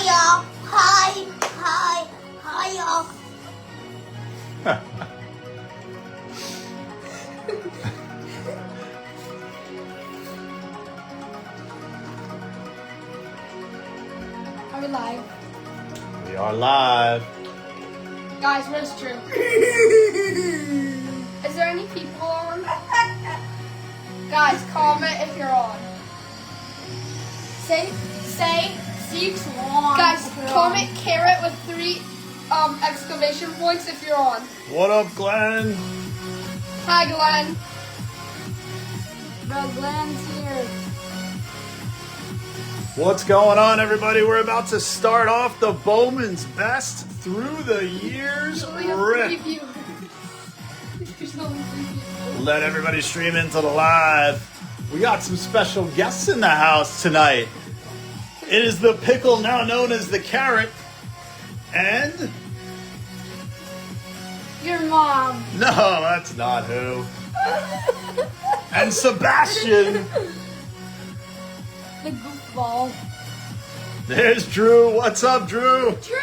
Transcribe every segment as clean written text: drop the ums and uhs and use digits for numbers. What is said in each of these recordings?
Hi, y'all. Hi, y'all. Are we live? We are live. Guys, where's Drew? Is there any people on? Guys, comment if you're on. Say 6-1. Guys, comment carrot with 3 exclamation points if you're on. What up, Glenn? Hi, Glenn. Bro, Glenn's here. What's going on, everybody? We're about to start off the Bowman's Best Through the Years rip. There's no preview. Let everybody stream into the live. We got some special guests in the house tonight. It is the pickle, now known as the carrot, and Your mom. no, that's not who. And Sebastian. The goofball. There's Drew. What's up, Drew? Drew!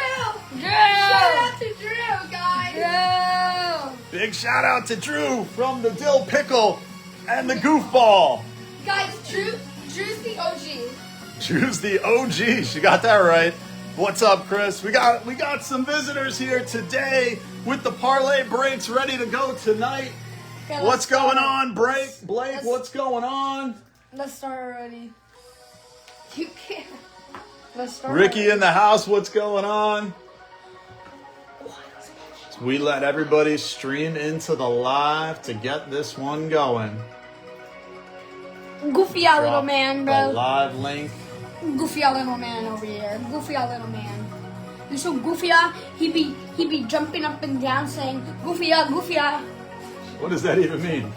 Shout out to Drew, guys! Drew! Big shout out to Drew from the Dill Pickle and the Goofball. Guys, Drew's the OG. Drew's the OG. She got that right. What's up, Chris? We got some visitors here today with the parlay breaks ready to go tonight. Okay, What's start. going on, Blake? Let's- What's going on? Let's start already. You can't. Let's start. Ricky in the house. What's going on? We let everybody stream into the live to get this one going. Goofy out little Drop man, the bro. live link. Goofy out little man over here. Goofy out little man. You're so goofy out. He be jumping up and down saying goofy out, goofy out. What does that even mean?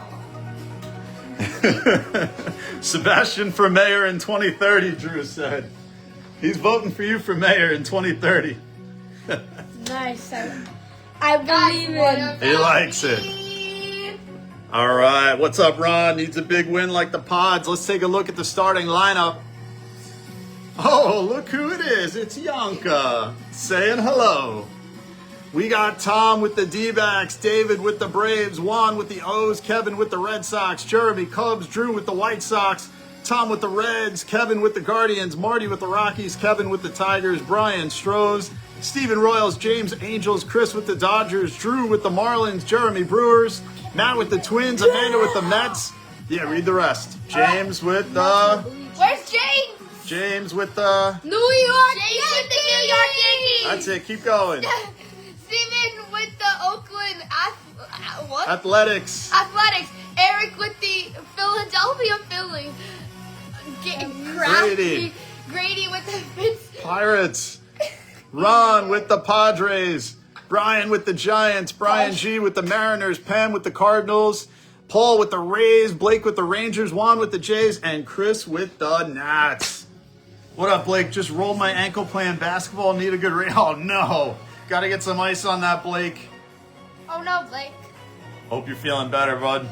Sebastian for mayor in 2030, Drew said. He's voting for you for mayor in 2030. Nice. I believe it. He likes it. All right, what's up, Ron? Needs a big win like the Pods. Let's take a look at the starting lineup. Oh, look who it is. It's Yanka saying hello. We got Tom with the D-backs, David with the Braves, Juan with the O's, Kevin with the Red Sox, Jeremy Cubs, Drew with the White Sox, Tom with the Reds, Kevin with the Guardians, Marty with the Rockies, Kevin with the Tigers, Brian Strohs, Stephen Royals, James Angels, Chris with the Dodgers, Drew with the Marlins, Jeremy Brewers, Matt with the Twins, Amanda with the Mets. Yeah, read the rest. James with the... Where's James? James with the... New York. James with the New York Yankees. That's it, keep going. Steven with the Oakland Athletics. Athletics. Eric with the Philadelphia Phillies. Grady with the Fitz. Pirates. Ron with the Padres. Brian with the Giants. Brian G with the Mariners. Pam with the Cardinals. Paul with the Rays. Blake with the Rangers. Juan with the Jays. And Chris with the Nats. What up, Blake? Just rolled my ankle playing basketball. Need a good rain. Oh, no. Got to get some ice on that, Blake. Oh no, Blake. Hope you're feeling better, bud.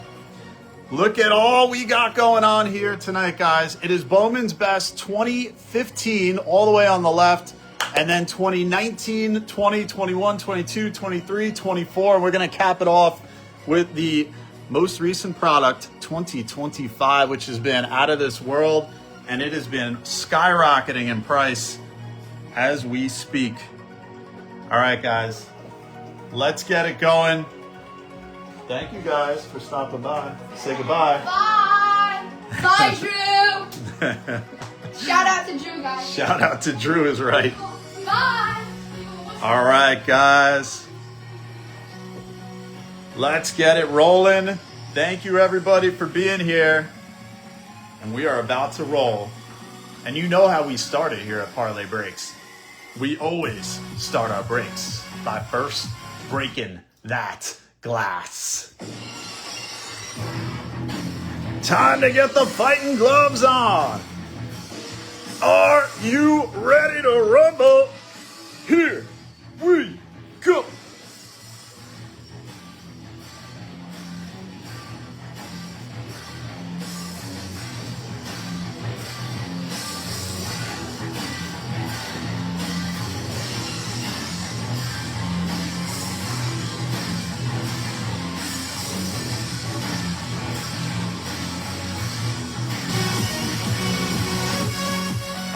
Look at all we got going on here tonight, guys. It is Bowman's Best 2015 all the way on the left, and then 2019, 20, 21, 22, 23, 24. We're going to cap it off with the most recent product, 2025, which has been out of this world, and it has been skyrocketing in price as we speak. All right, guys, let's get it going. Thank you guys for stopping by. Say goodbye. Bye. Bye, Drew. Shout out to Drew, guys. Shout out to Drew is right. Bye. All right, guys. Let's get it rolling. Thank you, everybody, for being here. And we are about to roll. And you know how we started here at Parlay Breaks. We always start our breaks by first breaking that glass. Time to get the fighting gloves on. Are you ready to rumble? Here we go.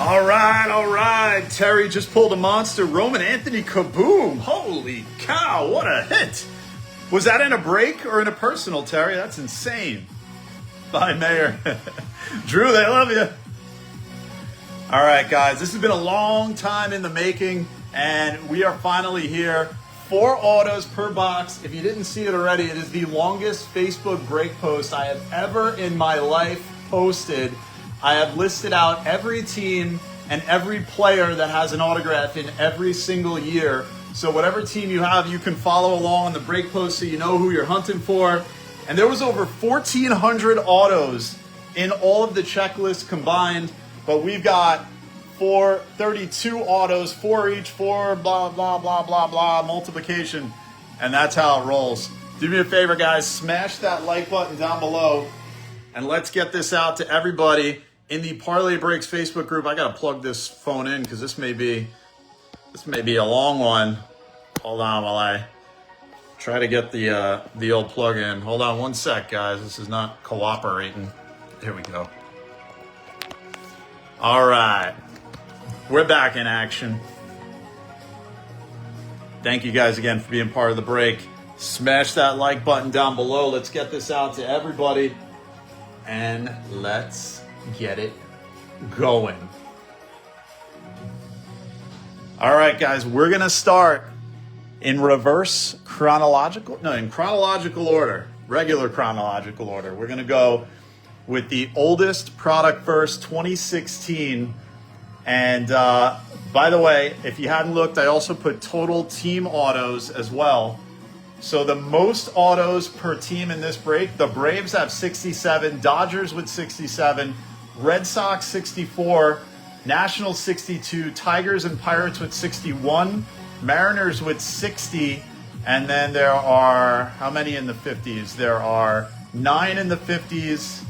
All right, all right. Terry just pulled a monster. Roman Anthony Kaboom. Holy cow, what a hit. Was that in a break or in a personal, Terry? That's insane. Bye, Mayor. Drew, they love you. All right, guys, this has been a long time in the making, and we are finally here. 4 autos per box. If you didn't see it already, it is the longest Facebook break post I have ever in my life posted. I have listed out every team and every player that has an autograph in every single year. So whatever team you have, you can follow along on the break post so you know who you're hunting for. And there was over 1,400 autos in all of the checklists combined, but we've got 32 autos, 4 each, 4 blah, blah, blah, blah, blah, multiplication. And that's how it rolls. Do me a favor, guys, smash that like button down below, and let's get this out to everybody in the Parlay Breaks Facebook group. I gotta plug this phone in because this may be a long one. Hold on while I try to get the old plug in. Hold on one sec, guys. This is not cooperating. Here we go. All right. We're back in action. Thank you guys again for being part of the break. Smash that like button down below. Let's get this out to everybody. And let's get it going. All right, guys, we're going to start in chronological order, regular chronological order. We're going to go with the oldest product first, 2016. And by the way, if you hadn't looked, I also put total team autos as well. So the most autos per team in this break, the Braves have 67, Dodgers with 67, Red Sox 64, Nationals 62, Tigers and Pirates with 61, Mariners with 60, and then there are, how many in the 50s? There are 9 in the 50s.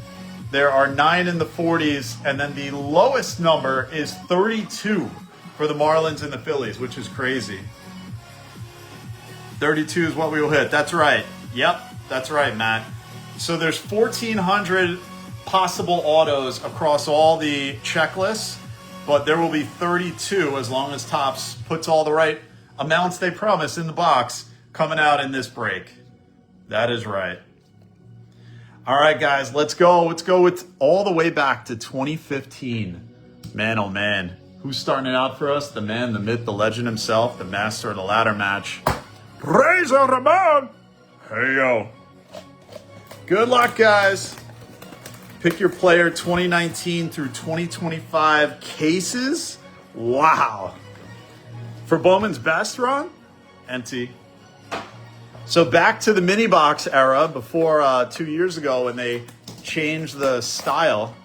There are 9 in the 40s, and then the lowest number is 32 for the Marlins and the Phillies, which is crazy. 32 is what we will hit. That's right. Yep, that's right, Matt. So there's 1,400 possible autos across all the checklists, but there will be 32 as long as Topps puts all the right amounts they promise in the box coming out in this break. That is right. All right, guys, let's go. Let's go with all the way back to 2015. Man, oh man. Who's starting it out for us? The man, the myth, the legend himself, the master of the ladder match. Razor Ramon! Hey, yo. Good luck, guys. Pick your player 2019 through 2025 cases. Wow. For Bowman's best, Ron? Empty. So back to the mini box era before 2 years ago when they changed the style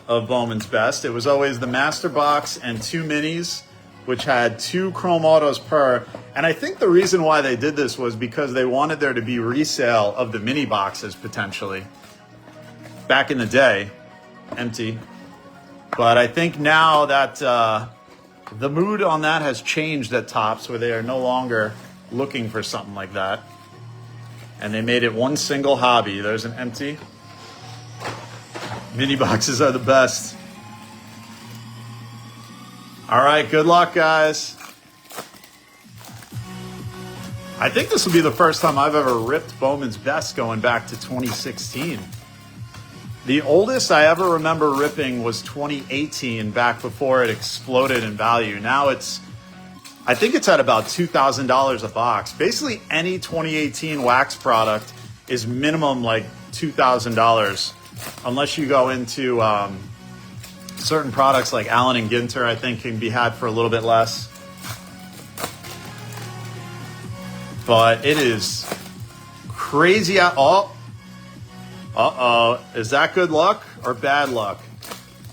of Bowman's best. It was always the master box and 2 minis, which had 2 chrome autos per. And I think the reason why they did this was because they wanted there to be resale of the mini boxes potentially. Back in the day, empty. But I think now that the mood on that has changed at Topps, where they are no longer looking for something like that. And they made it one single hobby. There's an empty. Mini boxes are the best. All right, good luck, guys. I think this will be the first time I've ever ripped Bowman's best going back to 2016. The oldest I ever remember ripping was 2018, back before it exploded in value. Now I think it's at about $2,000 a box. Basically, any 2018 wax product is minimum like $2,000, unless you go into certain products like Allen and Ginter, I think can be had for a little bit less. But it is crazy. Is that good luck or bad luck?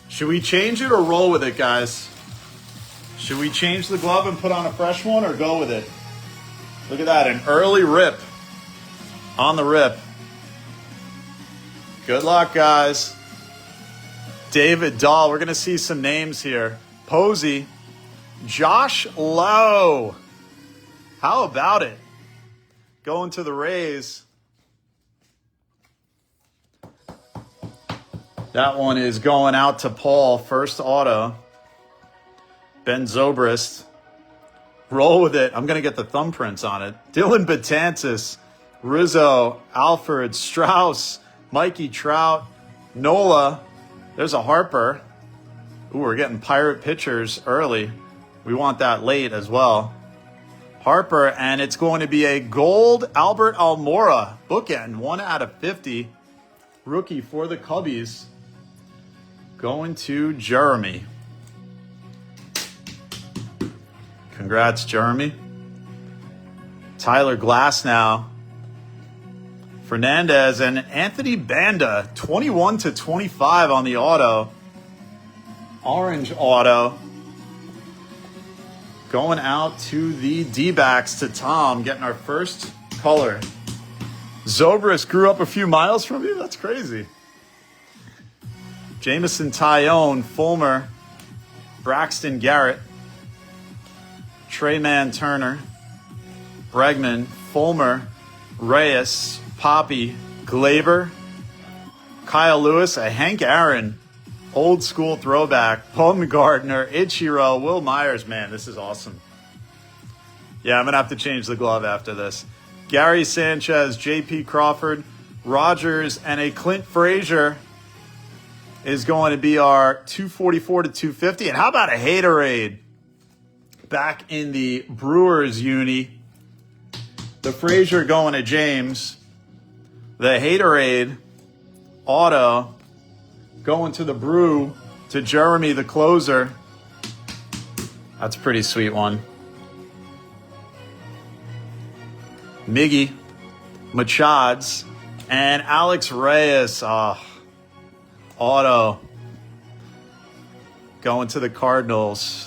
Should we change it or roll with it, guys? Should we change the glove and put on a fresh one or go with it? Look at that, an early rip on the rip. Good luck, guys. David Dahl, we're going to see some names here. Posey, Josh Lowe. How about it? Going to the Rays. That one is going out to Paul, first auto. Ben Zobrist. Roll with it. I'm going to get the thumbprints on it. Dylan Betances, Rizzo, Alford, Strauss, Mikey Trout, Nola. There's a Harper. Ooh, we're getting Pirate pitchers early. We want that late as well. Harper, and it's going to be a gold Albert Almora bookend, 1 out of 50. Rookie for the Cubbies. Going to Jeremy. Congrats, Jeremy. Tyler Glasnow, Fernandez, and Anthony Banda, 21/25 on the auto. Orange auto. Going out to the D-backs to Tom, getting our first color. Zobrist grew up a few miles from you? That's crazy. Jamison Tyone, Fulmer, Braxton Garrett, Treyman Turner, Bregman, Fulmer, Reyes, Poppy, Glaber, Kyle Lewis, a Hank Aaron, old school throwback, Bumgardner, Ichiro, Will Myers. Man, this is awesome. Yeah, I'm going to have to change the glove after this. Gary Sanchez, J.P. Crawford, Rogers, and a Clint Frazier is going to be our 244/250. And how about a Haterade? Back in the Brewers uni. The Frazier going to James. The Haterade auto going to the Brew to Jeremy, the closer. That's a pretty sweet one. Miggy, Machads, and Alex Reyes. Auto going to the Cardinals.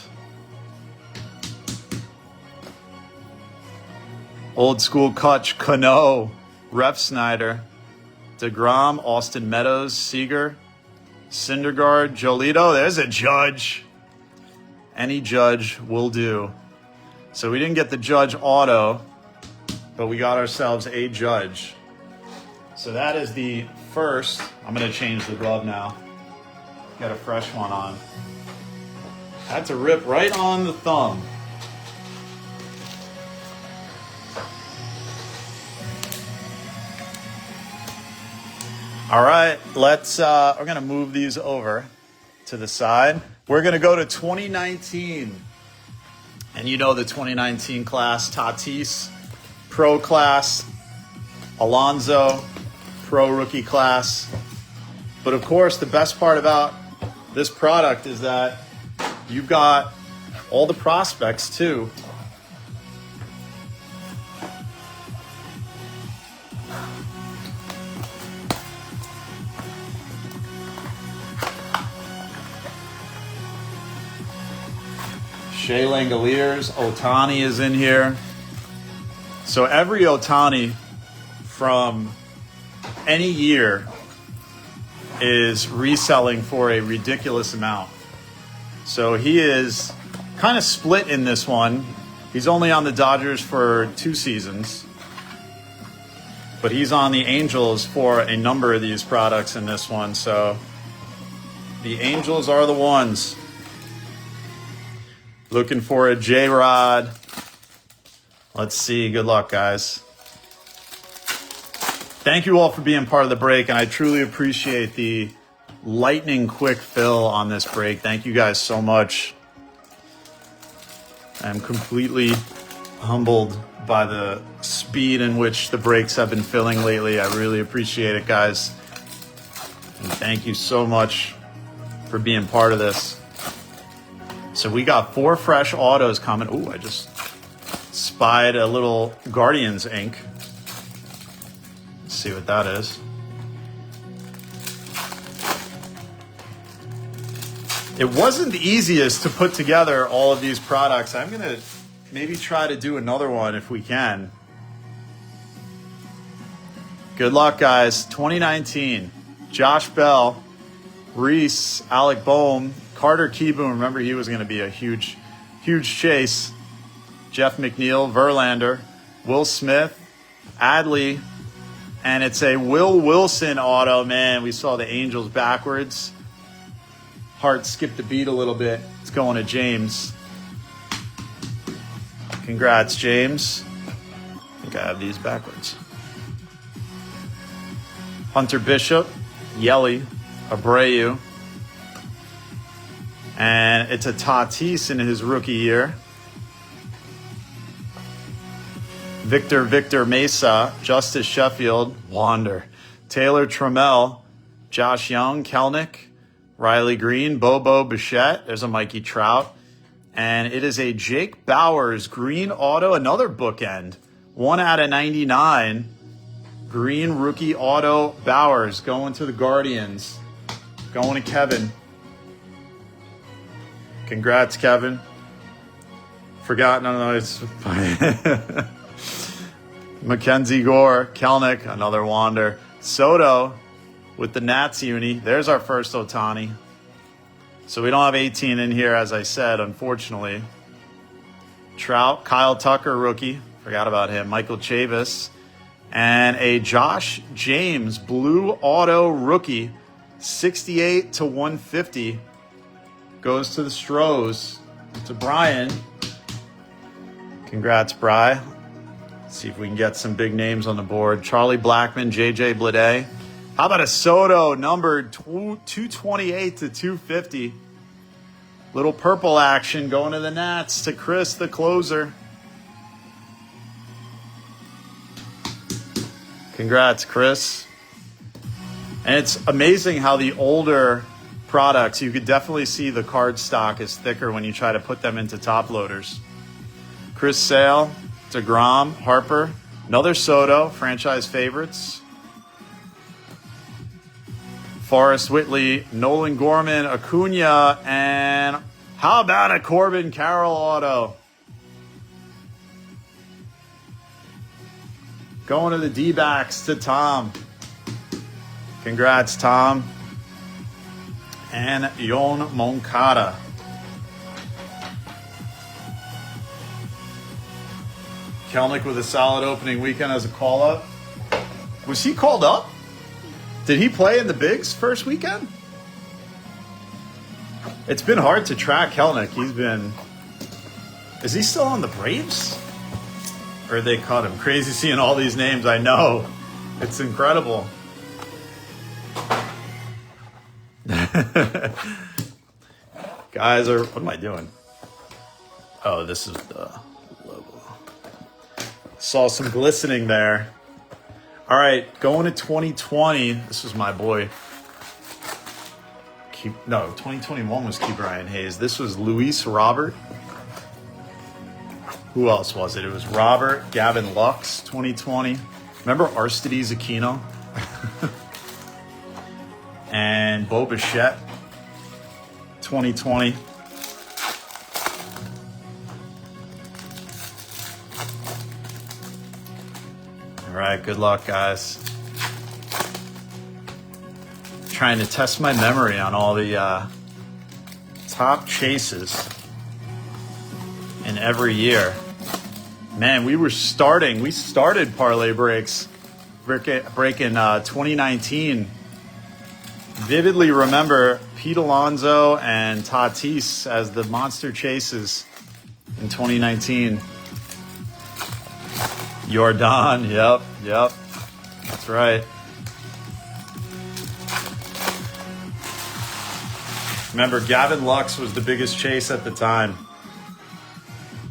Old school Kutch, Cano, Ref Snyder, DeGrom, Austin Meadows, Seager, Syndergaard, Jolito. There's a Judge. Any Judge will do. So we didn't get the Judge auto, but we got ourselves a Judge. So that is the first. I'm going to change the glove now. Get a fresh one on. Had to rip right on the thumb. All right, we're going to move these over to the side. We're going to go to 2019. And you know the 2019 class, Tatis, pro class, Alonso, pro rookie class. But of course, the best part about this product is that you've got all the prospects too. Shea Langoliers, Ohtani is in here. So every Ohtani from any year is reselling for a ridiculous amount. So he is kind of split in this one. He's only on the Dodgers for 2 seasons, but he's on the Angels for a number of these products in this one. So the Angels are the ones. Looking for a J-Rod. Let's see. Good luck, guys. Thank you all for being part of the break, and I truly appreciate the lightning quick fill on this break. Thank you guys so much. I'm completely humbled by the speed in which the breaks have been filling lately. I really appreciate it, guys. And thank you so much for being part of this. So we got 4 fresh autos coming. Ooh, I just spied a little Guardians ink. Let's see what that is. It wasn't the easiest to put together all of these products. I'm going to maybe try to do another one if we can. Good luck, guys. 2019. Josh Bell, Reese, Alec Boehm, Carter Kieboom. Remember, he was going to be a huge chase. Jeff McNeil, Verlander, Will Smith, Adley, and it's a Will Wilson auto. Man, we saw the Angels backwards. Heart skipped a beat a little bit. It's going to James. Congrats, James. I think I have these backwards. Hunter Bishop, Yelly, Abreu. And it's a Tatis in his rookie year. Victor Mesa, Justice Sheffield, Wander. Taylor Trammell, Josh Young, Kelnick, Riley Green, Bobo Bichette. There's a Mikey Trout. And it is a Jake Bowers green auto, another bookend. 1/99. Green rookie auto Bowers going to the Guardians. Going to Kevin. Congrats, Kevin. Forgotten, I don't know, it's Mackenzie Gore, Kelnick, another Wander. Soto with the Nats uni. There's our first Ohtani. So we don't have 18 in here, as I said, unfortunately. Trout, Kyle Tucker, rookie. Forgot about him. Michael Chavis. And a Josh James blue auto rookie. 68/150. Goes to the Stros. To Brian. Congrats, Bry. See if we can get some big names on the board. Charlie Blackmon, JJ Bleday. How about a Soto numbered 228/250? Little purple action going to the Nats to Chris, the closer. Congrats, Chris. And it's amazing how the older products, you could definitely see the card stock is thicker when you try to put them into top loaders. Chris Sale, DeGrom, Harper, another Soto, franchise favorites. Forrest Whitley, Nolan Gorman, Acuna, and how about a Corbin Carroll auto? Going to the D-backs to Tom. Congrats, Tom. And Yon Moncada. Kelnick with a solid opening weekend as a call-up. Was he called up? Did he play in the Bigs first weekend? It's been hard to track Kelnick. Is he still on the Braves? Or they cut him? Crazy seeing all these names, I know. It's incredible. Guys what am I doing? Oh, this is the logo. Saw some glistening there. All right, going to 2020. This was my boy. 2021 was Key Brian Hayes. This was Luis Robert. Who else was it? It was Robert, Gavin Lux, 2020. Remember Aristides Aquino? And Bo Bichette, 2020. All right, good luck, guys. Trying to test my memory on all the top chases in every year. Man, we started parlay breaks breaking 2019. Vividly remember Pete Alonso and Tatis as the monster chases in 2019. Jordan, yep, that's right. Remember, Gavin Lux was the biggest chase at the time.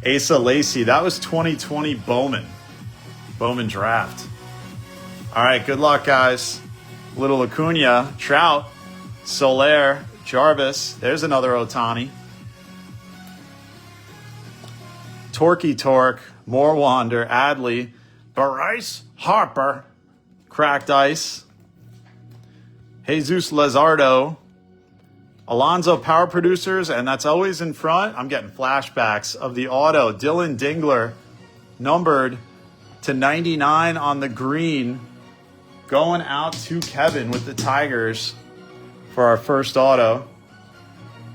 Asa Lacy, that was 2020 Bowman draft. All right, good luck, guys. Little Acuna, Trout, Soler, Jarvis. There's another Ohtani. Torque, more Wander, Adley, Bryce Harper, cracked ice. Jesus Luzardo, Alonzo Power Producers, and that's always in front. I'm getting flashbacks of the auto. Dylan Dingler, numbered to 99 on the green, going out to Kevin with the Tigers for our first auto.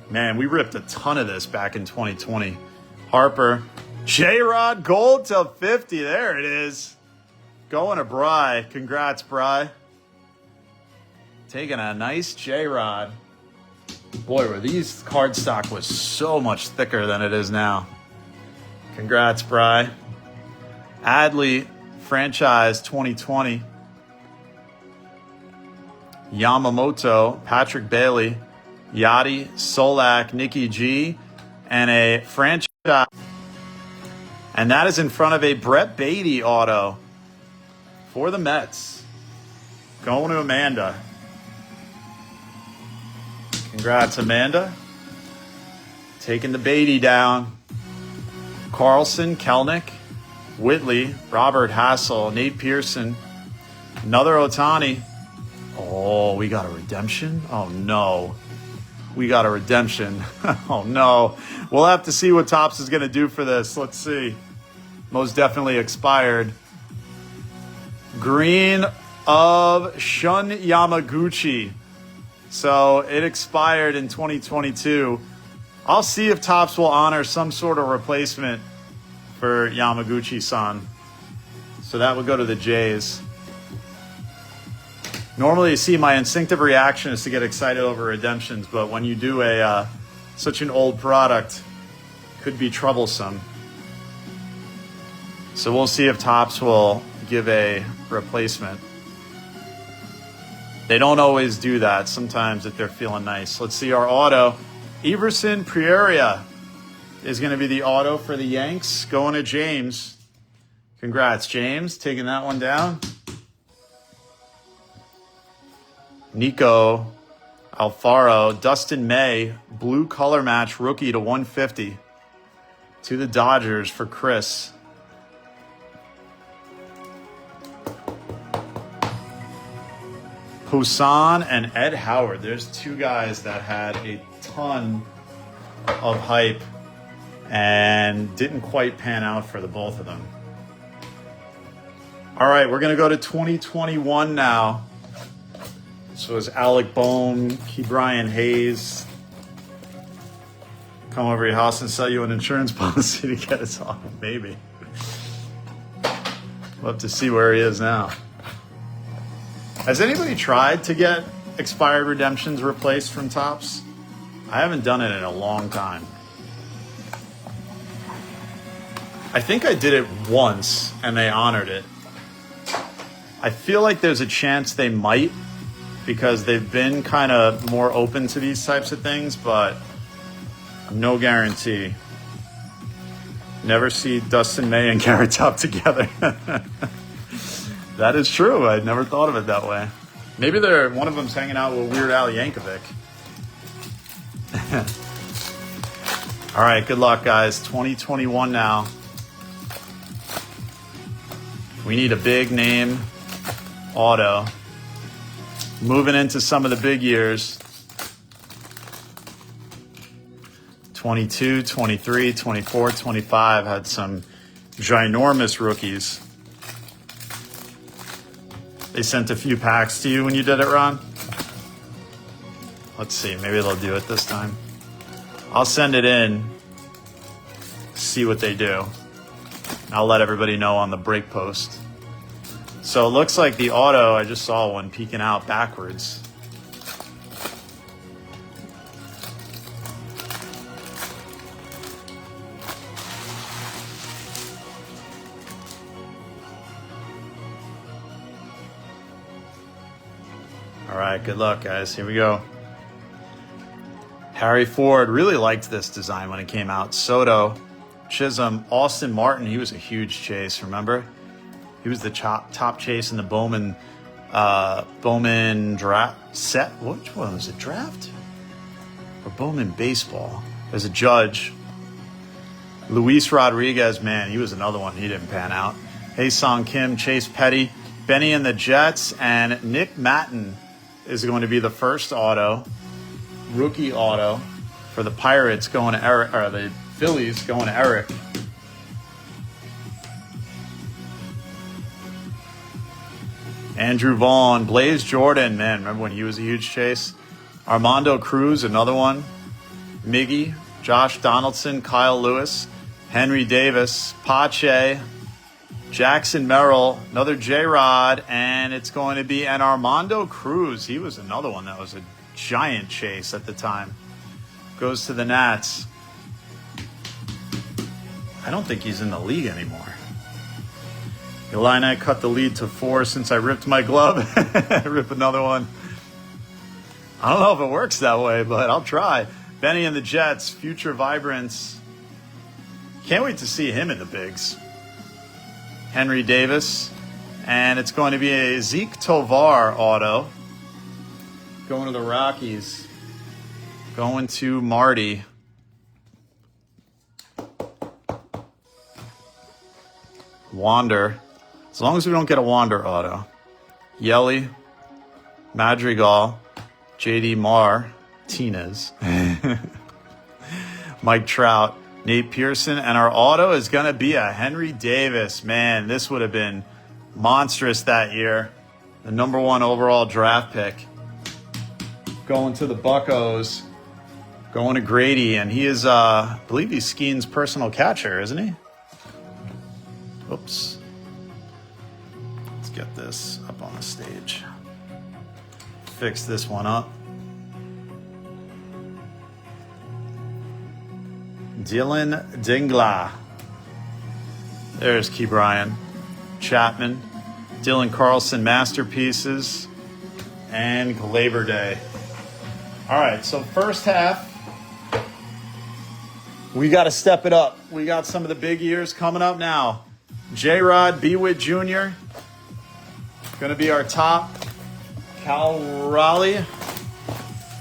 Man, we ripped a ton of this back in 2020. Harper, J-Rod Gold to 50. There it is. Going to Bry. Congrats, Bry. Taking a nice J-Rod. Boy, were these cardstock was so much thicker than it is now. Congrats, Bry. Adley, franchise 2020. Yamamoto, Patrick Bailey, Yachty, Solak, Nikki G, and a franchise. And that is in front of a Brett Beatty auto for the Mets. Going to Amanda. Congrats, Amanda. Taking the Beatty down. Carlson, Kelnick, Whitley, Robert Hassel, Nate Pearson, another Ohtani. Oh, we got a redemption? Oh, no. We got a redemption. Oh, no. We'll have to see what Topps is going to do for this. Let's see. Most definitely expired. Green of Shun Yamaguchi. So it expired in 2022. I'll see if Topps will honor some sort of replacement for Yamaguchi-san. So that would go to the Jays. Normally, you see my instinctive reaction is to get excited over redemptions, but when you do a such an old product, it could be troublesome. So we'll see if Topps will give a replacement. They don't always do that. Sometimes if they're feeling nice. Let's see our auto. Everson Prieria is going to be the auto for the Yanks. Going to James. Congrats, James. Taking that one down. Nico Alfaro. Dustin May. Blue color match rookie to 150. To the Dodgers for Chris. Poussin and Ed Howard. There's two guys that had a ton of hype and didn't quite pan out for the both of them. All right, we're going to go to 2021 now. This was Alec Bohm, Ke'Bryan Hayes. Come over to your house and sell you an insurance policy to get us off. Maybe. We'll have to see where he is now. Has anybody tried to get expired redemptions replaced from Topps? I haven't done it in a long time. I think I did it once and they honored it. I feel like there's a chance they might because they've been kind of more open to these types of things, but no guarantee. Never see Dustin May and Garrett Top together. That is true. I'd never thought of it that way. Maybe one of them's hanging out with Weird Al Yankovic. All right, good luck, guys. 2021 now. We need a big name auto. Moving into some of the big years. 22, 23, 24, 25 had some ginormous rookies. They sent a few packs to you when you did it, Ron? Let's see. Maybe they'll do it this time. I'll send it in, see what they do. I'll let everybody know on the break post. So it looks like the auto, I just saw one peeking out backwards. All right, good luck, guys. Here we go. Harry Ford really liked this design when it came out. Soto, Chisholm, Austin Martin. He was a huge chase, remember? He was the top chase in the Bowman draft set. Which one was it, draft? Or Bowman baseball? There's a Judge. Luis Rodriguez, man, he was another one. He didn't pan out. Hae-Sung Kim, Chase Petty, Benny and the Jets, and Nick Matten is going to be the first auto, rookie auto, for the Pirates going to Eric, or the Phillies going to Eric. Andrew Vaughn, Blaze Jordan, man, remember when he was a huge chase? Armando Cruz, another one. Miggy, Josh Donaldson, Kyle Lewis, Henry Davis, Pache, Jackson Merrill, another J-Rod, and it's going to be an Armando Cruz. He was another one that was a giant chase at the time. Goes to the Nats. I don't think he's in the league anymore. Illini cut the lead to 4 since I ripped my glove. Rip another one. I don't know if it works that way, but I'll try. Benny and the Jets, future vibrance. Can't wait to see him in the bigs. Henry Davis. And it's going to be a Zeke Tovar auto. Going to the Rockies. Going to Marty. Wander. As long as we don't get a Wander auto. Yelly. Madrigal. JD Martinez. Mike Trout. Nate Pearson. And our auto is going to be a Henry Davis. Man, this would have been monstrous that year. The #1 overall draft pick. Going to the Buccos. Going to Grady. And he is, I believe he's Skeen's personal catcher, isn't he? Oops. Let's get this up on the stage. Fix this one up. Dylan Dingla. There's Key Bryan. Chapman. Dylan Carlson masterpieces. And Labor Day. All right, so first half. We got to step it up. We got some of the big years coming up now. J-Rod Bewitt Jr. Going to be our top. Cal Raleigh,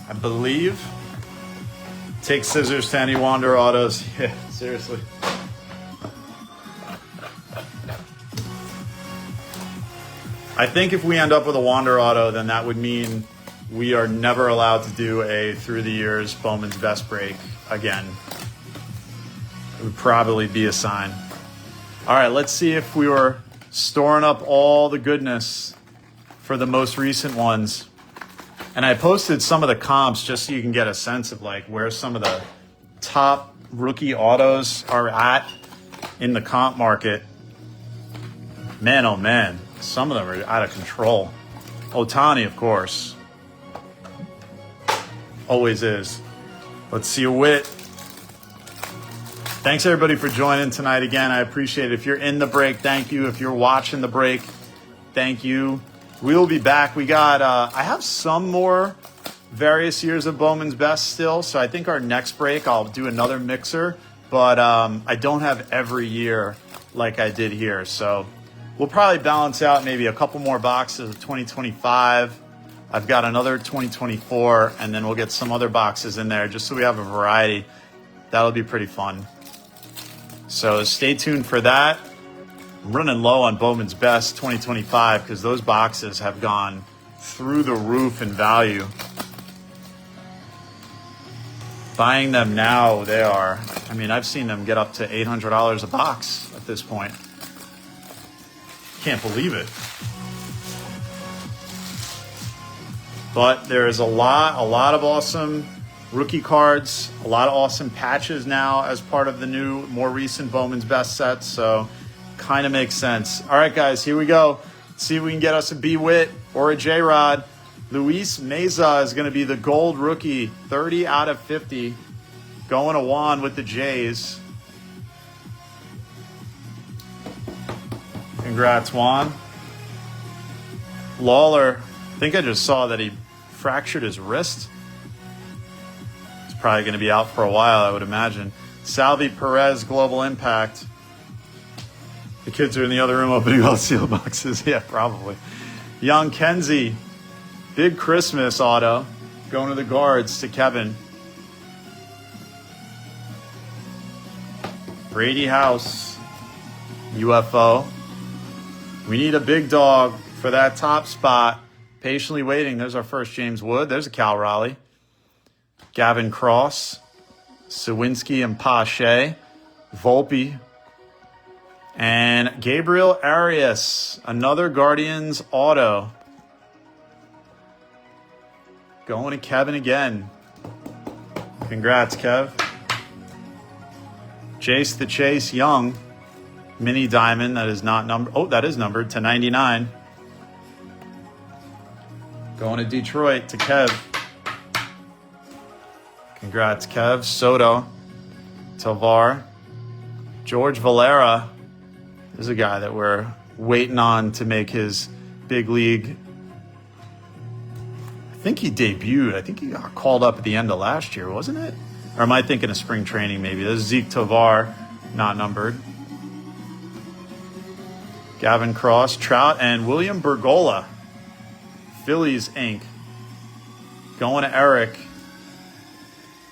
I believe. Take scissors to any Wander autos. Yeah, seriously. I think if we end up with a Wander auto, then that would mean we are never allowed to do a through the years Bowman's best break again. It would probably be a sign. All right, let's see if we were storing up all the goodness for the most recent ones. And I posted some of the comps just so you can get a sense of like where some of the top rookie autos are at in the comp market. Man, oh man, some of them are out of control. Ohtani, of course. Always is. Let's see a Witt. Thanks, everybody, for joining tonight again. I appreciate it. If you're in the break, thank you. If you're watching the break, thank you. We'll be back. We got, I have some more various years of Bowman's Best still, so I think our next break I'll do another mixer, but I don't have every year like I did here. So we'll probably balance out maybe a couple more boxes of 2025. I've got another 2024, and then we'll get some other boxes in there just so we have a variety. That'll be pretty fun. So stay tuned for that. I'm running low on Bowman's Best 2025 because those boxes have gone through the roof in value. Buying them now, they are, I mean, I've seen them get up to $800 a box at this point. Can't believe it. But there's a lot of awesome rookie cards, a lot of awesome patches now as part of the new, more recent Bowman's Best sets. So kind of makes sense. All right, guys, here we go. Let's see if we can get us a B-Witt or a J-Rod. Luis Meza is going to be the gold rookie, 30 out of 50. Going to Juan with the Jays. Congrats, Juan. Lawler, I think I just saw that he fractured his wrist. He's probably going to be out for a while, I would imagine. Salvi Perez, Global Impact. The kids are in the other room opening all seal boxes. Yeah, probably. Young Kenzie, big Christmas auto. Going to the guards to Kevin. Brady House, UFO. We need a big dog for that top spot. Patiently waiting. There's our first James Wood. There's a Cal Raleigh. Gavin Cross. Sawinski and Pache. Volpe. And Gabriel Arias. Another Guardians auto. Going to Kevin again. Congrats, Kev. Jace the Chase Young. Mini Diamond. That is not numbered. Oh, that is numbered to 99. Going to Detroit to Kev. Congrats, Kev. Soto. Tovar. George Valera is a guy that we're waiting on to make his big league. I think he debuted. I think he got called up at the end of last year, wasn't it? Or am I thinking of spring training maybe? This is Zeke Tovar, not numbered. Gavin Cross, Trout, and William Bergola. Phillies Inc. Going to Eric.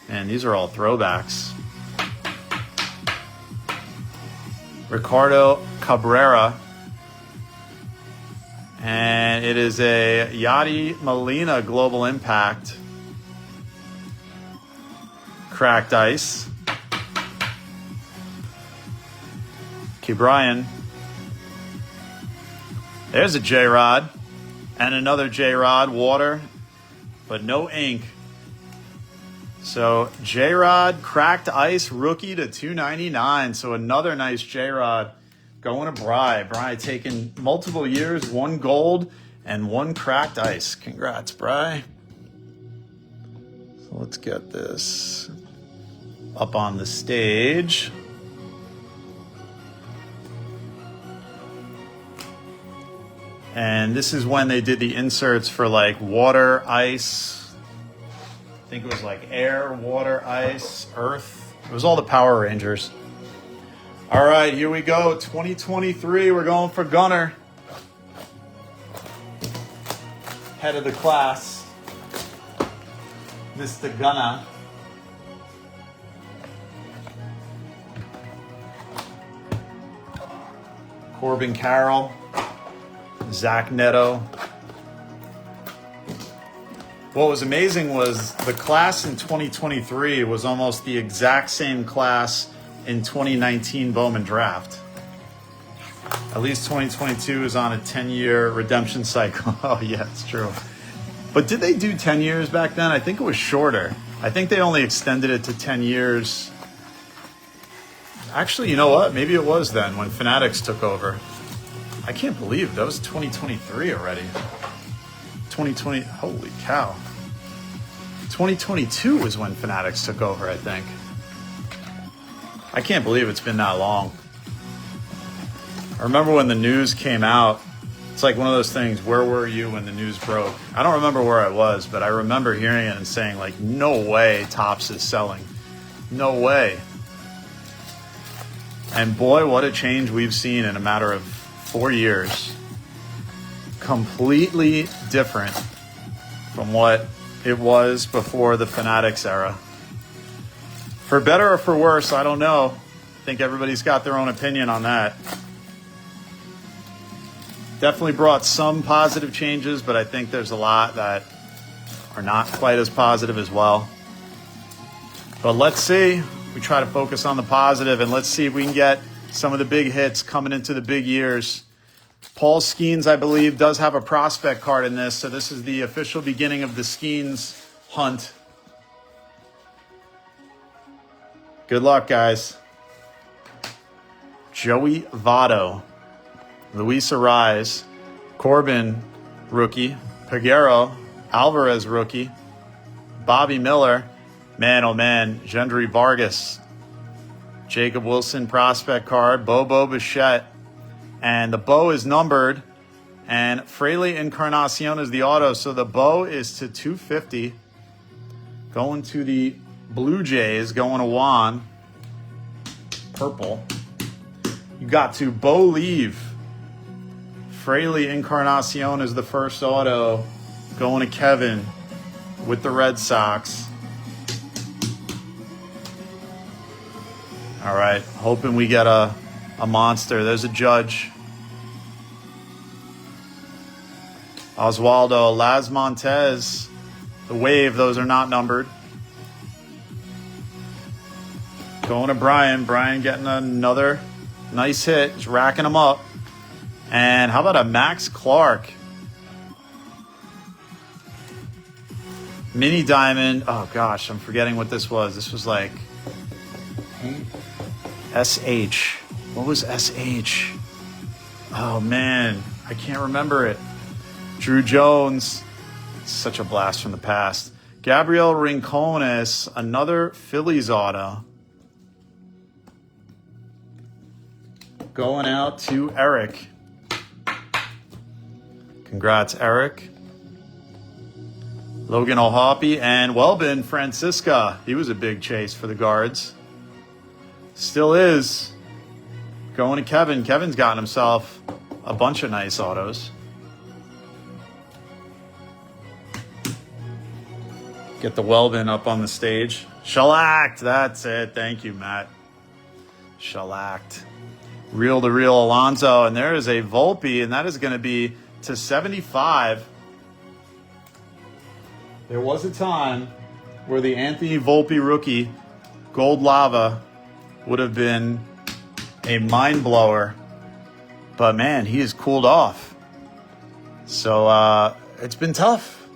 And these are all throwbacks. Ricardo Cabrera. And it is a Yadi Molina Global Impact. Cracked ice. Key Bryan. There's a J-Rod. And another J-Rod, water, but no ink. So J-Rod, cracked ice, rookie to $2.99. So another nice J-Rod going to Bry. Bry taking multiple years, 1 gold and 1 cracked ice. Congrats, Bry. So let's get this up on the stage. And this is when they did the inserts for like water, ice. I think it was like air, water, ice, earth. It was all the Power Rangers. All right, here we go. 2023, we're going for Gunner. Head of the class, Mr. Gunner. Corbin Carroll. Zach Neto. What was amazing was the class in 2023 was almost the exact same class in 2019 Bowman draft. At least 2022 is on a 10-year redemption cycle. Oh yeah, it's true. But did they do 10 years back then? I think it was shorter. I think they only extended it to 10 years. Actually, you know what? Maybe it was then when Fanatics took over. I can't believe that was 2023 already. 2020, holy cow. 2022 was when Fanatics took over, I think. I can't believe it's been that long. I remember when the news came out. It's like one of those things, where were you when the news broke? I don't remember where I was, but I remember hearing it and saying, like, no way Topps is selling. No way. And boy, what a change we've seen in a matter of 4 years. Completely different from what it was before the Fanatics era. For better or for worse, I don't know. I think everybody's got their own opinion on that. Definitely brought some positive changes, but I think there's a lot that are not quite as positive as well. But let's see. We try to focus on the positive, and let's see if we can get some of the big hits coming into the big years. Paul Skeens, I believe, does have a prospect card in this, so this is the official beginning of the Skeens hunt. Good luck, guys. Joey Votto, Luis Arise, Corbin, rookie, Peguero, Alvarez, rookie, Bobby Miller, man, oh man, Gendry Vargas, Jacob Wilson prospect card, Bobo Bichette, and the Bo is numbered, and Fraley Encarnacion is the auto, so the Bo is to 250, going to the Blue Jays, going to Juan, purple. You got to Bo Leave, Fraley Encarnacion is the first auto, going to Kevin with the Red Sox. All right, hoping we get a monster. There's a Judge. Oswaldo, Las Montez, the Wave, those are not numbered. Going to Brian. Brian getting another nice hit. He's racking them up. And how about a Max Clark? Mini Diamond. Oh, gosh, I'm forgetting what this was. This was like SH. What was SH? Oh, man. I can't remember it. Drew Jones. Such a blast from the past. Gabriel Rincones. Another Phillies auto. going out to Eric. Congrats, Eric. Logan O'Hoppy and Welbin Francisca. He was a big chase for the guards. Still is. Going to Kevin. Kevin's gotten himself a bunch of nice autos. Get the Welbin up on the stage. Shellacked. That's it. Thank you, Matt. Shellacked. Reel-to-reel Alonso. And there is a Volpe, and that is going to be to 75. There was a time where the Anthony Volpe rookie Gold Lava would have been a mind blower, but man, he has cooled off. So it's been tough.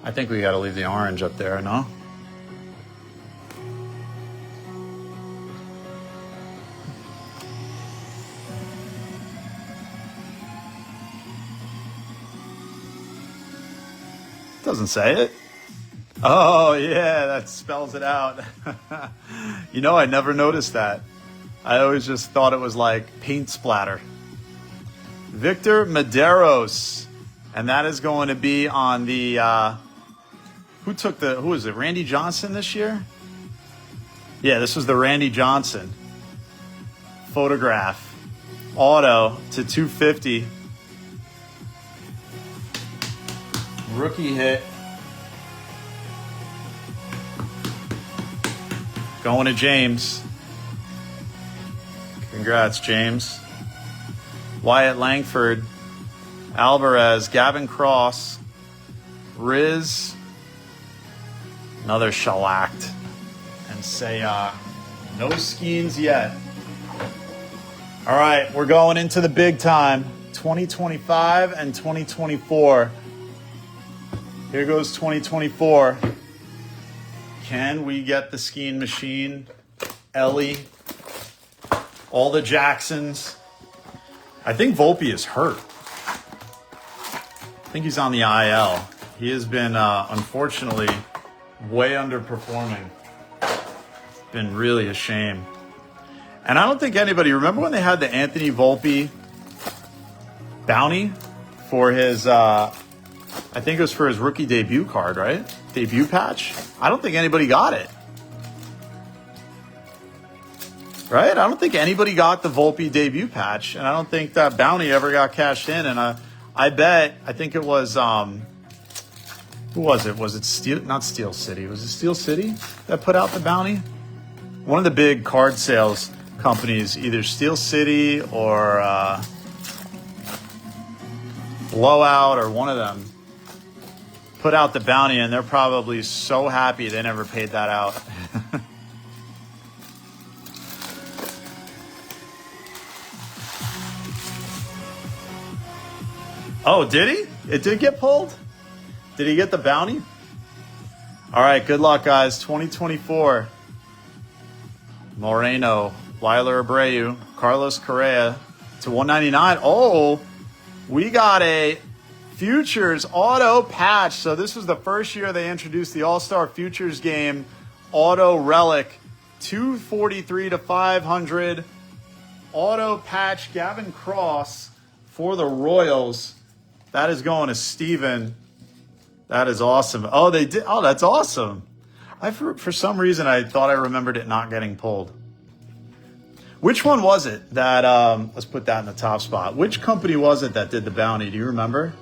I think we got to leave the orange up there, no? Doesn't say it. Oh, yeah, that spells it out. You know, I never noticed that. I always just thought it was like paint splatter. Victor Medeiros. And that is going to be on the, who was it, Randy Johnson this year? Yeah, this was the Randy Johnson photograph. Auto to 250. Rookie hit. Going to James. Congrats, James. Wyatt Langford. Alvarez. Gavin Cross. Riz. Another shellacked. And say, no skeins yet. All right, we're going into the big time. 2025 and 2024. Here goes 2024. Can we get the skiing machine? Ellie. All the Jacksons. I think Volpe is hurt. I think he's on the IL. He has been, unfortunately, way underperforming. Been really a shame. And I don't think anybody, remember when they had the Anthony Volpe bounty for his, I think it was for his rookie debut card, right? Debut patch. I don't think anybody got it. Right? I don't think anybody got the Volpe debut patch. And I don't think that bounty ever got cashed in. And I bet, I think it was, who was it? Was it Steel? Not Steel City. Was it Steel City that put out the bounty? One of the big card sales companies, either Steel City or Blowout or one of them, put out the bounty, and they're probably so happy they never paid that out. Oh, did he? It did get pulled? Did he get the bounty? All right, good luck, guys. 2024. Moreno, Weiler Abreu, Carlos Correa to 199. Oh, we got a Futures auto patch. So this was the first year they introduced the All-Star Futures game auto relic. 243 to 500. Auto patch Gavin Cross for the Royals. That is going to Steven. That is awesome. Oh, they did. Oh, that's awesome. For some reason, I thought I remembered it not getting pulled. Which one was it that, let's put that in the top spot. Which company was it that did the bounty? Do you remember?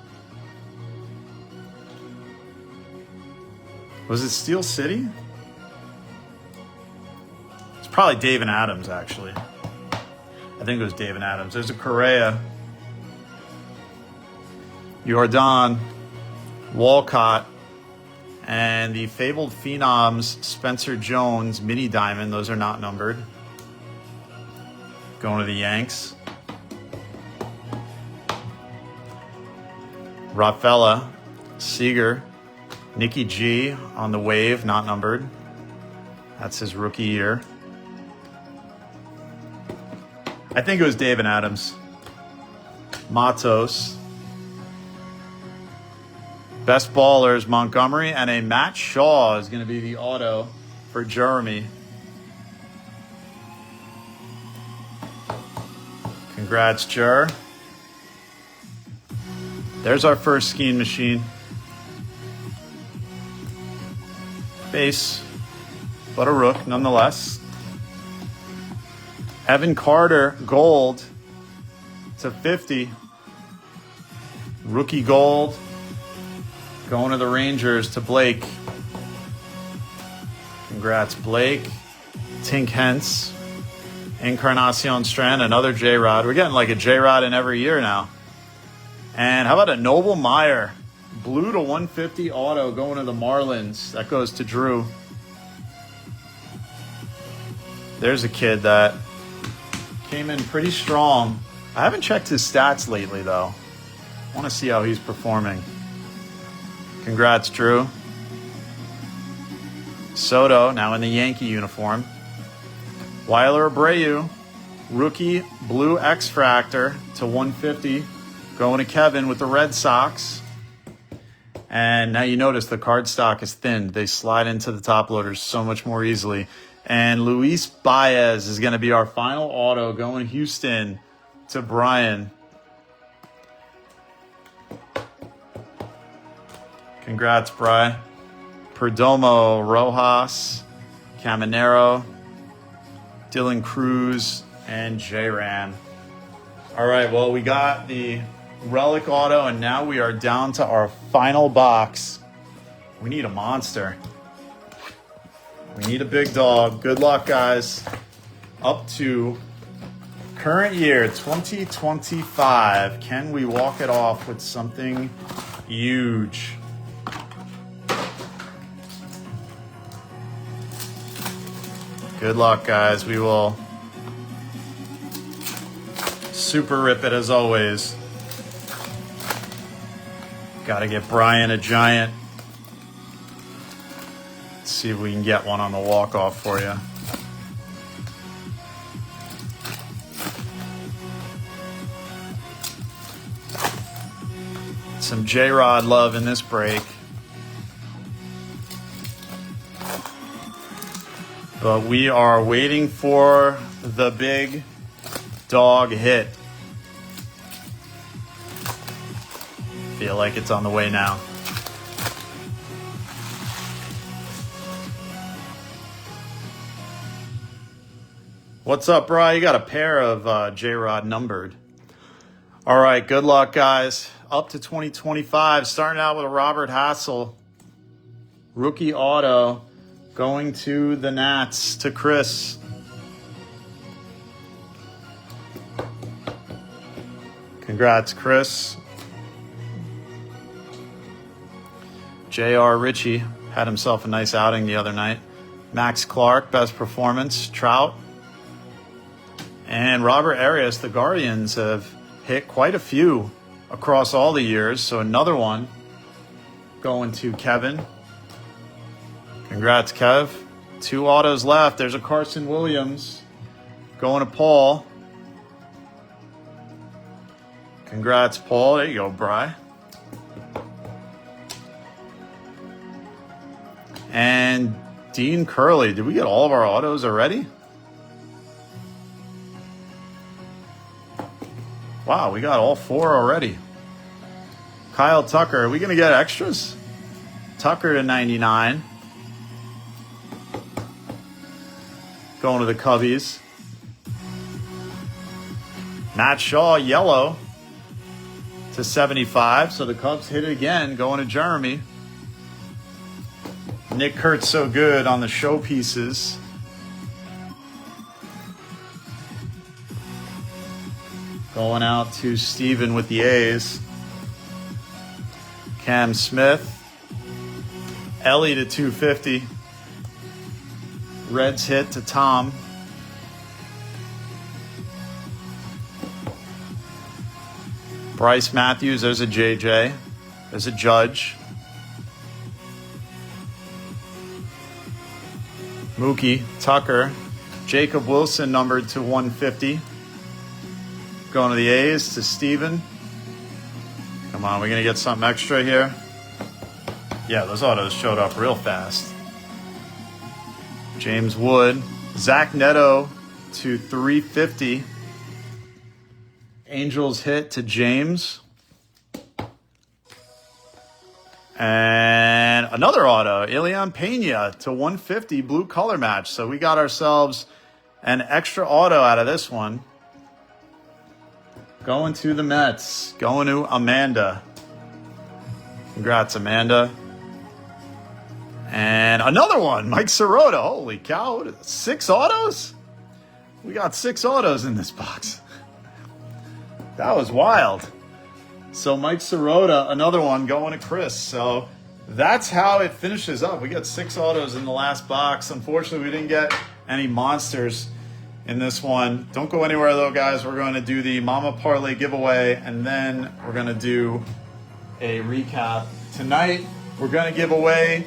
Was it Steel City? It's probably Dave and Adams, actually. I think it was Dave and Adams. There's a Correa. Jordan. Walcott. And the Fabled Phenoms, Spencer Jones, Mini Diamond. Those are not numbered. Going to the Yanks. Rafaela. Seager. Nicky G on the Wave, not numbered. That's his rookie year. I think it was Dave and Adams. Matos. Best ballers, Montgomery, and a Matt Shaw is going to be the auto for Jeremy. Congrats, Jer. There's our first skiing machine. Base, but a rook nonetheless. Evan Carter, gold to 50. Rookie gold. Going to the Rangers to Blake. Congrats, Blake. Tink Hence. Encarnacion Strand, another J-Rod. We're getting like a J-Rod in every year now. And how about a Noble Meyer? Blue to 150 auto going to the Marlins. That goes to Drew. There's a kid that came in pretty strong. I haven't checked his stats lately, though. I want to see how he's performing. Congrats, Drew. Soto, now in the Yankee uniform. Weiler Abreu, rookie blue X-Fractor to 150. Going to Kevin with the Red Sox. And now you notice the card stock is thinned. They slide into the top loaders so much more easily. And Luis Baez is going to be our final auto going Houston to Brian. Congrats, Bri. Perdomo, Rojas, Caminero, Dylan Cruz, and J-Ran. All right, well, we got the relic auto, and now we are down to our final box. We need a monster. We need a big dog. Good luck, guys. Up to current year 2025. Can we walk it off with something huge? Good luck, guys. We will super rip it as always. Got to get Brian a giant. Let's see if we can get one on the walk-off for you. Some J-Rod love in this break. But we are waiting for the big dog hit. Feel like it's on the way now. What's up, Bri? You got a pair of J-Rod numbered. All right, good luck, guys. Up to 2025, starting out with a Robert Hassel. Rookie auto going to the Nats, to Chris. Congrats, Chris. J.R. Ritchie had himself a nice outing the other night. Max Clark, best performance. Trout. And Robert Arias, the Guardians have hit quite a few across all the years. So another one going to Kevin. Congrats, Kev. 2 autos left. There's a Carson Williams going to Paul. Congrats, Paul. There you go, Bri. And Dean Curley. Did we get all of our autos already? Wow, we got all 4 already. Kyle Tucker. Are we going to get extras? Tucker to 99. Going to the Cubbies. Matt Shaw, yellow to 75. So the Cubs hit it again, going to Jeremy. Nick Kurtz so good on the showpieces. Going out to Steven with the A's. Cam Smith. Ellie to 250. Reds hit to Tom. Bryce Matthews, there's a JJ. There's a Judge. Mookie, Tucker. Jacob Wilson numbered to 150. Going to the A's to Steven. Come on, we're going to get something extra here. Yeah, those autos showed up real fast. James Wood. Zach Neto to 350. Angels hit to James. And another auto, Elian Pena to 150, blue color match. So we got ourselves an extra auto out of this one. Going to the Mets, going to Amanda. Congrats, Amanda. And another one, Mike Sirota. Holy cow, 6 autos? We got 6 autos in this box. That was wild. So Mike Sirota, another one going to Chris. So that's how it finishes up. We got 6 autos in the last box. Unfortunately, we didn't get any monsters in this one. Don't go anywhere though, guys. We're going to do the Mama Parlay giveaway, and then we're going to do a recap. Tonight, we're going to give away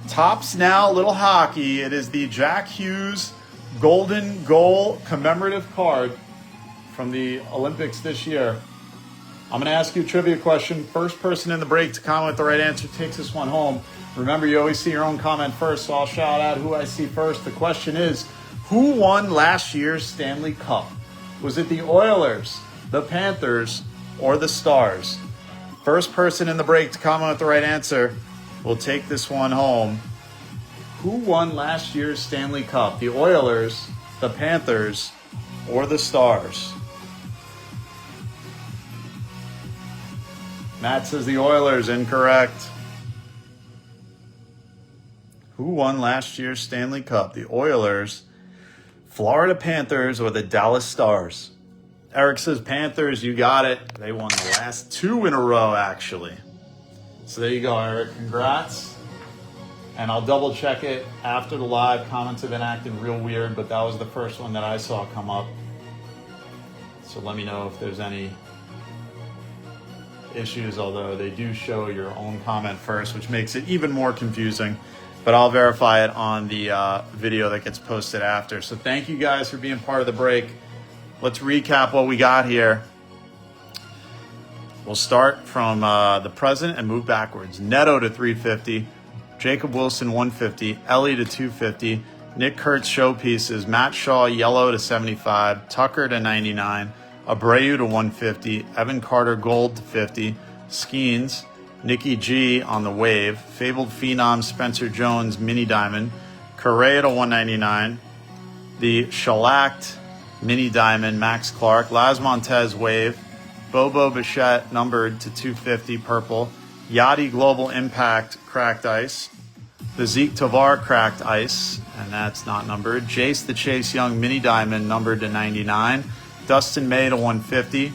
Tops Now Little Hockey. It is the Jack Hughes Golden Goal commemorative card from the Olympics this year. I'm going to ask you a trivia question. First person in the break to comment the right answer takes this one home. Remember, you always see your own comment first, so I'll shout out who I see first. The question is, who won last year's Stanley Cup? Was it the Oilers, the Panthers, or the Stars? First person in the break to comment with the right answer will take this one home. Who won last year's Stanley Cup? The Oilers, the Panthers, or the Stars? Matt says the Oilers, incorrect. Who won last year's Stanley Cup? The Oilers, Florida Panthers, or the Dallas Stars? Eric says Panthers, you got it. They won the last 2 in a row, actually. So there you go, Eric. Congrats. And I'll double check it after the live. Comments have been acting real weird, but that was the first one that I saw come up. So let me know if there's any issues, although they do show your own comment first, which makes it even more confusing. But I'll verify it on the video that gets posted after. So thank you guys for being part of the break. Let's recap what we got here. We'll start from the present and move backwards. Neto to 350, Jacob Wilson 150, Ellie to 250, Nick Kurtz showpieces, Matt Shaw yellow to 75, Tucker to 99, Abreu to 150, Evan Carter gold to 50, Skeens, Nikki G on the wave, Fabled Phenom Spencer Jones mini diamond, Correa to 199, the shellacked mini diamond Max Clark, Laz Montez wave, Bobo Bichette numbered to 250 purple, Yachty Global Impact cracked ice, the Zeke Tovar cracked ice, and that's not numbered, Jace the Chase Young mini diamond numbered to 99, Dustin May to 150,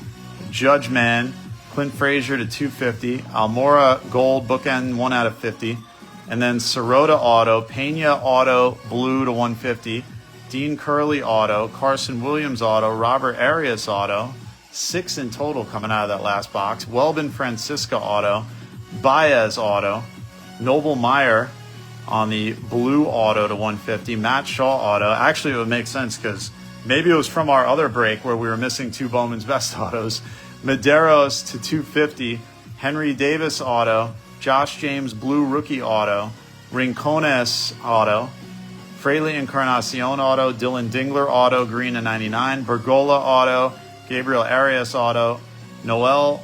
Judge Man, Clint Frazier to 250, Almora Gold Bookend 1 out of 50, and then Sirota Auto, Pena Auto Blue to 150, Dean Curley Auto, Carson Williams Auto, Robert Arias Auto, 6 in total coming out of that last box, Welbin Francisca Auto, Baez Auto, Noble Meyer on the blue auto to 150, Matt Shaw Auto. Actually, it would make sense because maybe it was from our other break where we were missing 2 Bowman's Best autos. Medeiros to 250, Henry Davis Auto, Josh James Blue Rookie Auto, Rincones Auto, Fraley Encarnacion Auto, Dylan Dingler Auto, green to 99, Bergola Auto, Gabriel Arias Auto, Noel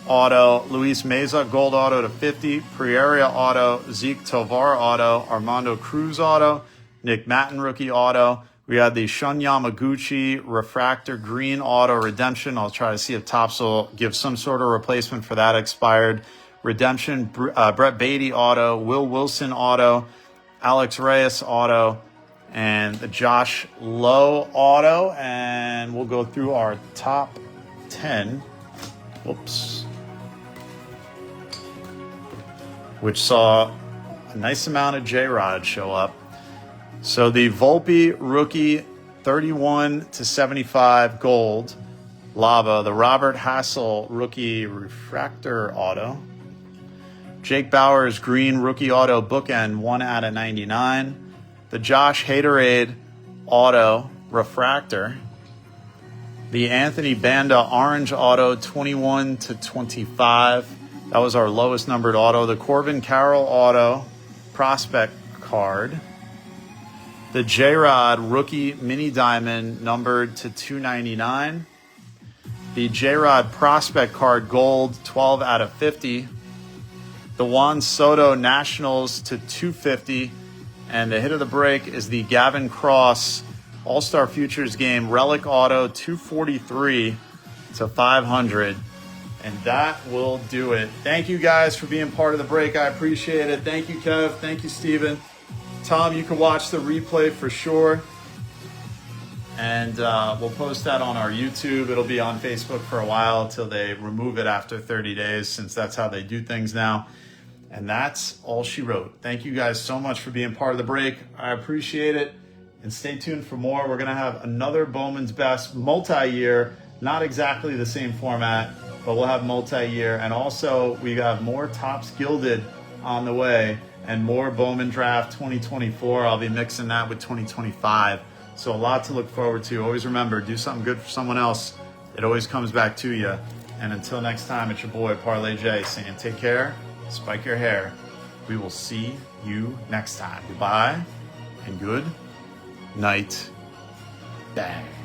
Auto, Luis Meza Gold Auto to 50, Prieria Auto, Zeke Tovar Auto, Armando Cruz Auto, Nick Matten Rookie Auto. We had the Shun Yamaguchi Refractor Green Auto Redemption. I'll try to see if Topps will give some sort of replacement for that expired redemption. Brett Beatty Auto, Will Wilson Auto, Alex Reyes Auto, and the Josh Lowe Auto. And we'll go through our top 10. Whoops. Which saw a nice amount of J-Rod show up. So the Volpe rookie 31 to 75 gold lava, the Robert Hassel rookie refractor auto, Jake Bauers green rookie auto bookend 1 out of 99, the Josh Haderade auto refractor, the Anthony Banda orange auto 21 to 25. That was our lowest numbered auto. The Corbin Carroll auto prospect card. The J-Rod rookie mini diamond numbered to 299. The J-Rod Prospect Card Gold, 12 out of 50. The Juan Soto Nationals to 250. And the hit of the break is the Gavin Cross All-Star Futures Game Relic Auto, 243 to 500. And that will do it. Thank you guys for being part of the break. I appreciate it. Thank you, Kev. Thank you, Steven. Tom, you can watch the replay for sure. And we'll post that on our YouTube. It'll be on Facebook for a while until they remove it after 30 days, since that's how they do things now. And that's all she wrote. Thank you guys so much for being part of the break. I appreciate it. And stay tuned for more. We're going to have another Bowman's Best multi-year. Not exactly the same format, but we'll have multi-year. And also, we have more Topps Gilded on the way and more Bowman Draft 2024. I'll be mixing that with 2025. So a lot to look forward to. Always remember, do something good for someone else. It always comes back to you. And until next time, it's your boy, Parlay J, saying take care, spike your hair. We will see you next time. Goodbye and good night. Bang.